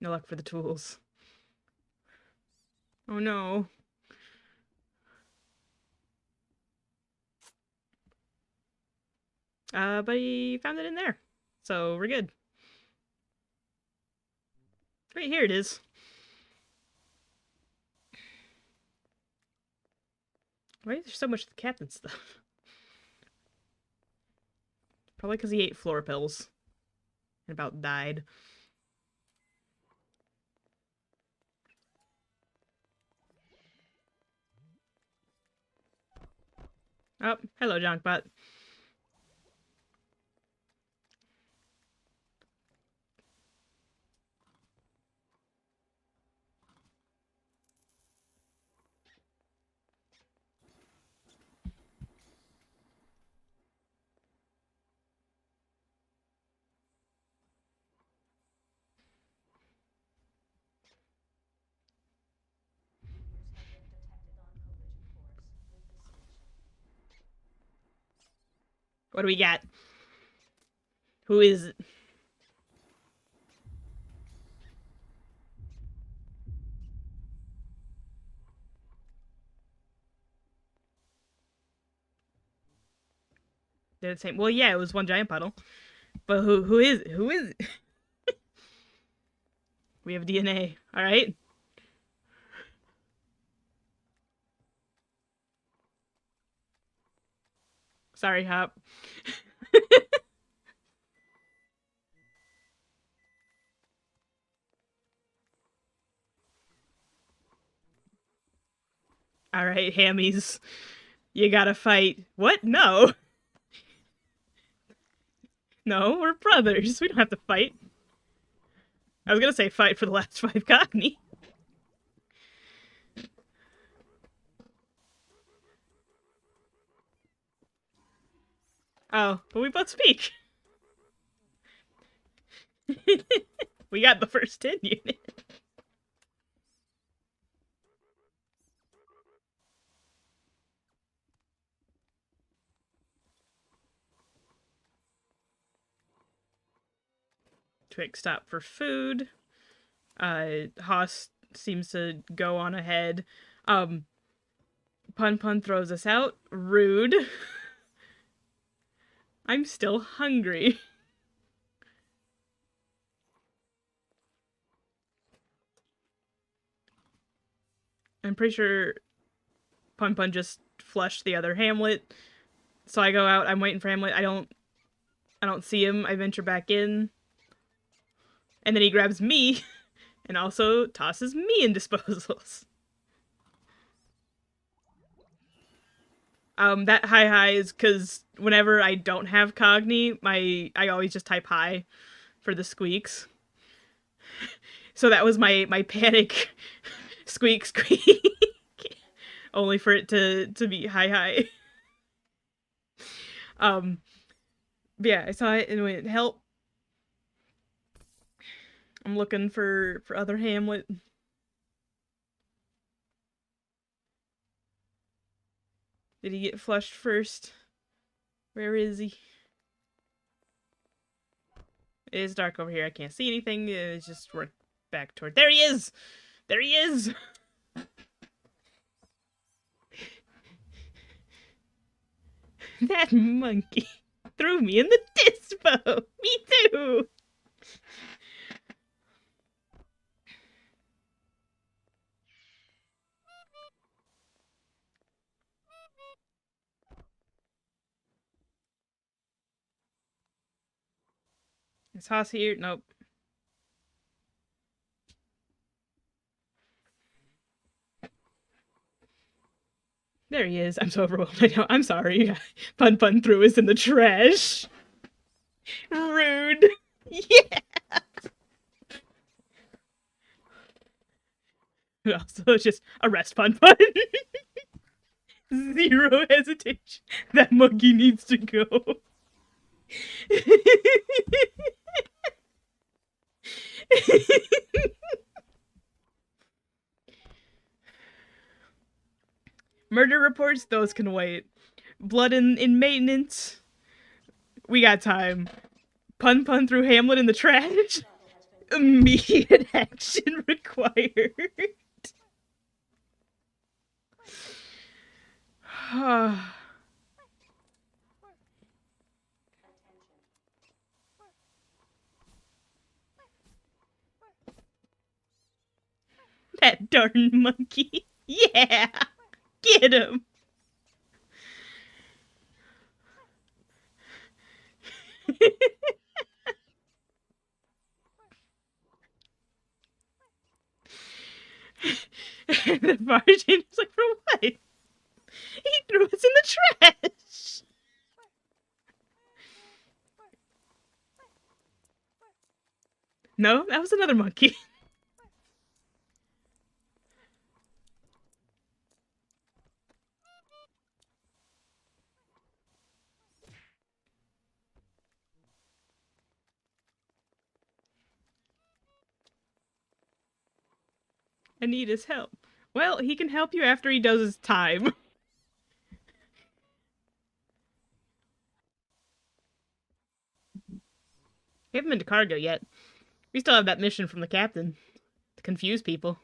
No luck for the tools. Oh no. But he found it in there. So we're good. Right here it is. Why is there so much of the captain stuff? Probably because he ate floor pills. And about died. Oh, hello, Jonkbot. What do we got? Who is it? They're the same. Well, yeah, it was one giant puddle. But who is it? Who is it? We have DNA. All right. Sorry, Hop. All right, hammies. You gotta fight. What? No. No, we're brothers. We don't have to fight. I was gonna say fight for the last 5 Cogni. Oh, but we both speak. We got the first 10 unit. Quick stop for food. Haas seems to go on ahead. Pun Pun throws us out. Rude. I'm still hungry. I'm pretty sure Pun Pun just flushed the other Hamlet. So I go out, I'm waiting for Hamlet. I don't see him. I venture back in. And then he grabs me and also tosses me in disposals. That high is because whenever I don't have Cogni, I always just type hi for the squeaks. So that was my panic squeak squeak. Only for it to be hi. Yeah, I saw it and went, help. I'm looking for other Hamlet. Did he get flushed first? Where is he? It is dark over here. I can't see anything. It's just work back toward. There he is! There he is! That monkey threw me in the dispo! Me too! Is Haas here? Nope. There he is. I'm so overwhelmed. I know. I'm sorry. Pun Pun threw us in the trash. Rude. Yeah. Also, just arrest Pun Pun. Zero hesitation. That monkey needs to go. Murder reports, those can wait. Blood in maintenance, we got time. Pun Pun threw Hamlet in the trash. Immediate action required. That darn monkey. Yeah, get him. The bartender was like, for what? He threw us in the trash. No, that was another monkey. I need his help. Well, he can help you after he does his time. haven't been to Cargo yet. We still have that mission from the captain to confuse people.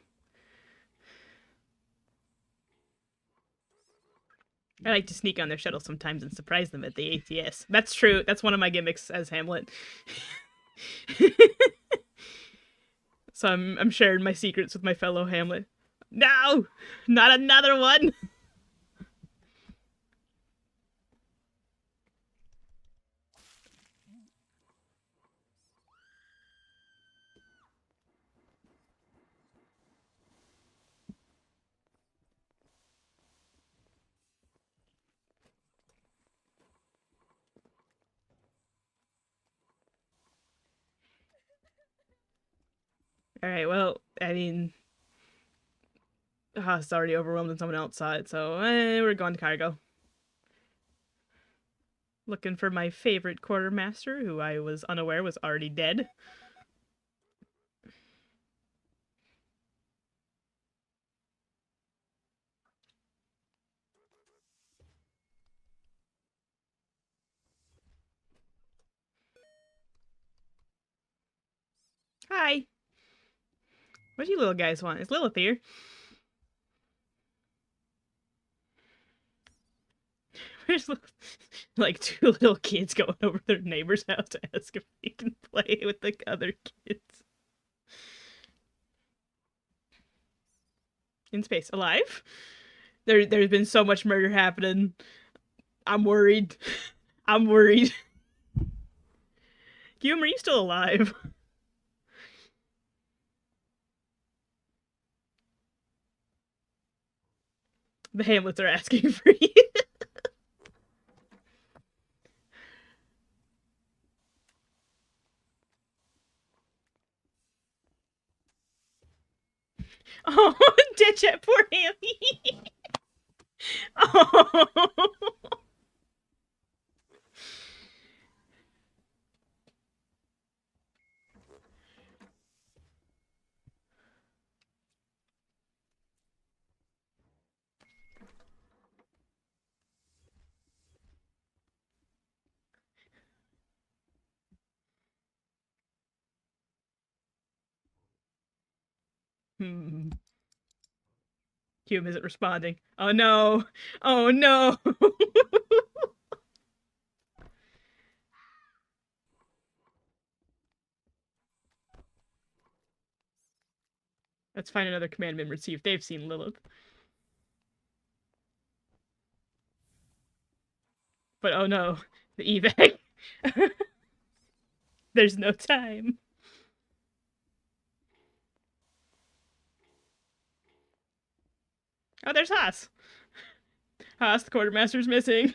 I like to sneak on their shuttle sometimes and surprise them at the ATS. That's true. That's one of my gimmicks as Hamlet. So I'm sharing my secrets with my fellow Hamlet. No! Not another one! Alright, well, I mean... It's already overwhelmed and someone else saw it, so we're going to Cargo. Looking for my favorite quartermaster, who I was unaware was already dead. Hi! What do you little guys want? Is Lilith here? There's like two little kids going over their neighbor's house to ask if they can play with the other kids. In space. Alive? There's been so much murder happening. I'm worried. I'm worried. Hume, are you still alive? The Hamlets are asking for you. Oh, ditch it, poor Hammy. Oh. Hmm. Hume isn't responding. Oh no. Oh no. Let's find another command member and see if they've seen Lilith. But oh no, the evac. There's no time. Oh, there's Haas. Haas, the quartermaster's missing.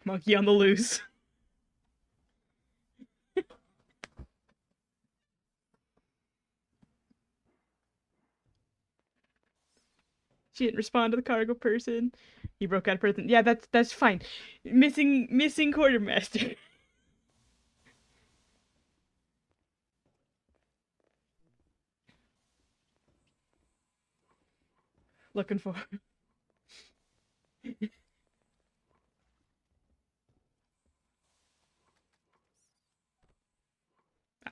Monkey on the loose. She didn't respond to the cargo person. He broke out of prison. Yeah, that's fine. Missing quartermaster. Looking for.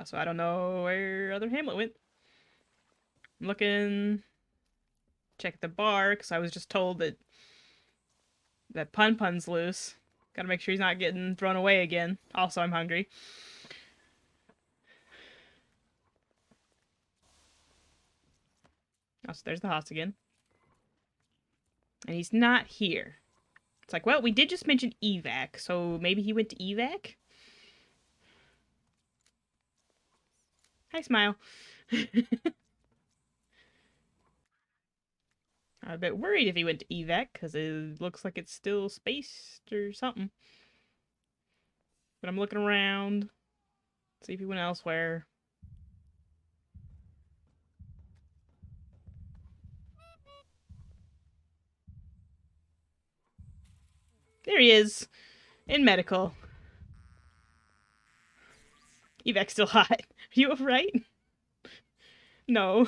So I don't know where other Hamlet went. I'm looking. Check the bar because I was just told that Pun's loose. Gotta make sure he's not getting thrown away again. Also, I'm hungry. Oh, so there's the Haas again. And he's not here. It's like, well, we did just mention evac, so maybe he went to evac? Hi, Smile. I'm a bit worried if he went to evac, because it looks like it's still spaced or something. But I'm looking around. See if he went elsewhere. There he is. In medical. Evac's still hot. Are you alright? No.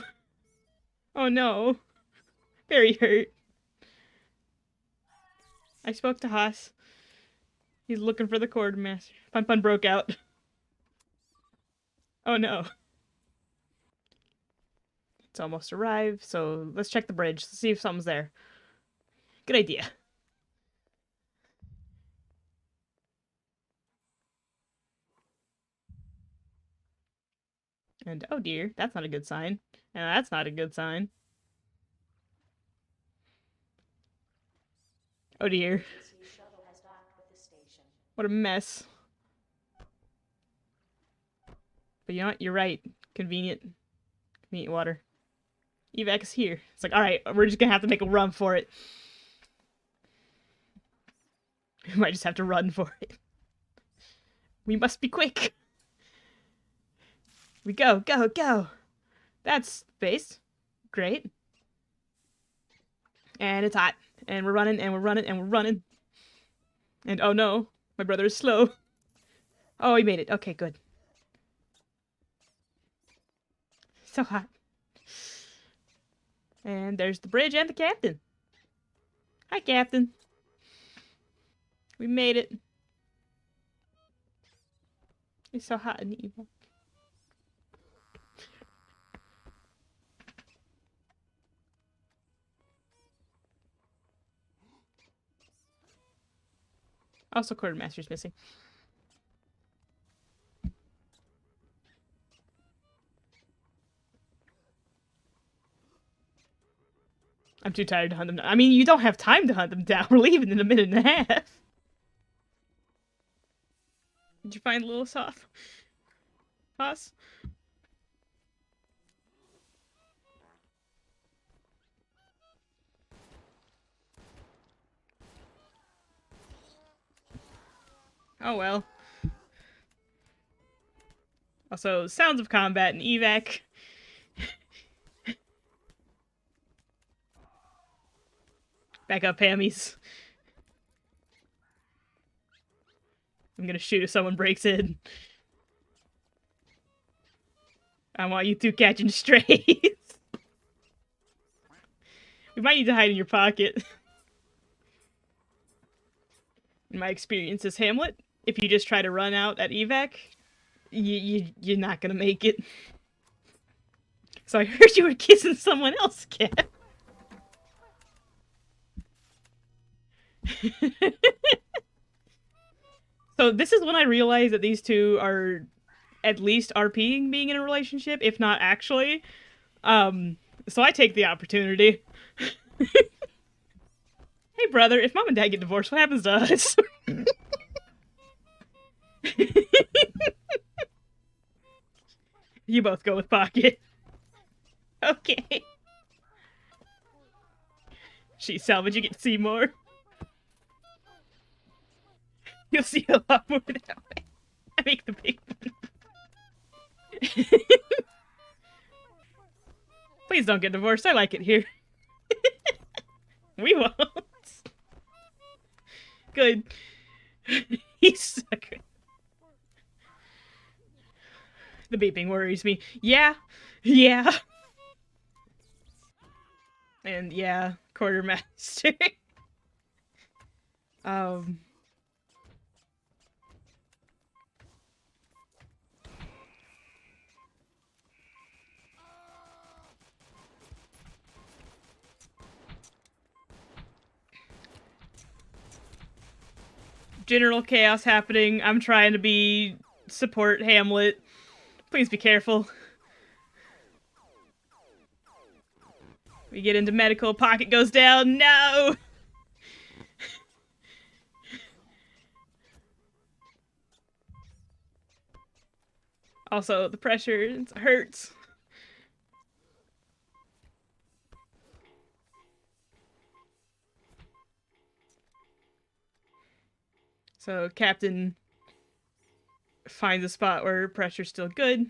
Oh no. Very hurt. I spoke to Haas. He's looking for the quartermaster. Pun Pun broke out. Oh no. It's almost arrived, so let's check the bridge. Let's see if something's there. Good idea. And oh dear, that's not a good sign. And that's not a good sign. Oh dear. What a mess. But you know what? You're right. Convenient water. Evac is here. It's like, alright, we're just gonna have to make a run for it. We might just have to run for it. We must be quick. We go, go, go. That's space. Great. And it's hot. And we're running, and we're running, and we're running. And oh no, my brother is slow. Oh, he made it. Okay, good. So hot. And there's the bridge and the captain. Hi, Captain. We made it. It's so hot and evil. Also, quartermaster's missing. I'm too tired to hunt them down. I mean, you don't have time to hunt them down. We're leaving in a minute and a half. Did you find Little Soft? Us? Oh well. Also, sounds of combat and evac. Back up, Hammies. I'm gonna shoot if someone breaks in. I want you two catching strays. We might need to hide in your pocket. In my experience as Hamlet, if you just try to run out at evac, you're not gonna make it. So I heard you were kissing someone else, Cat. So this is when I realized that these two are at least RPing being in a relationship, if not actually. So I take the opportunity. Hey brother, if mom and dad get divorced, what happens to us? You both go with pocket. Okay. She's salvage, you get to see more. You'll see a lot more that way. I make the big one. Please don't get divorced. I like it here. We won't. Good. He's sucker. The beeping worries me. Yeah. Yeah. And yeah, quartermaster. General chaos happening. I'm trying to be support Hamlet. Please be careful. We get into medical, pocket goes down. No! Also, the pressure hurts. So Captain finds a spot where pressure's still good,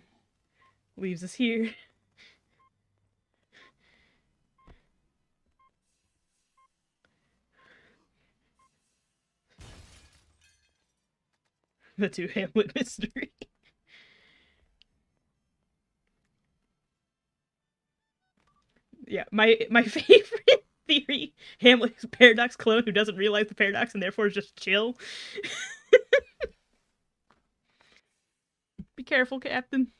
leaves us here. The two Hamlet mystery. Yeah, my favorite theory, Hamlet's paradox clone who doesn't realize the paradox and therefore is just chill. Be careful, Captain.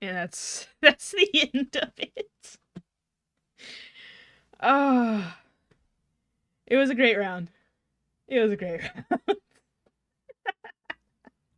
And that's the end of it. Oh, it was a great round. It was a great round.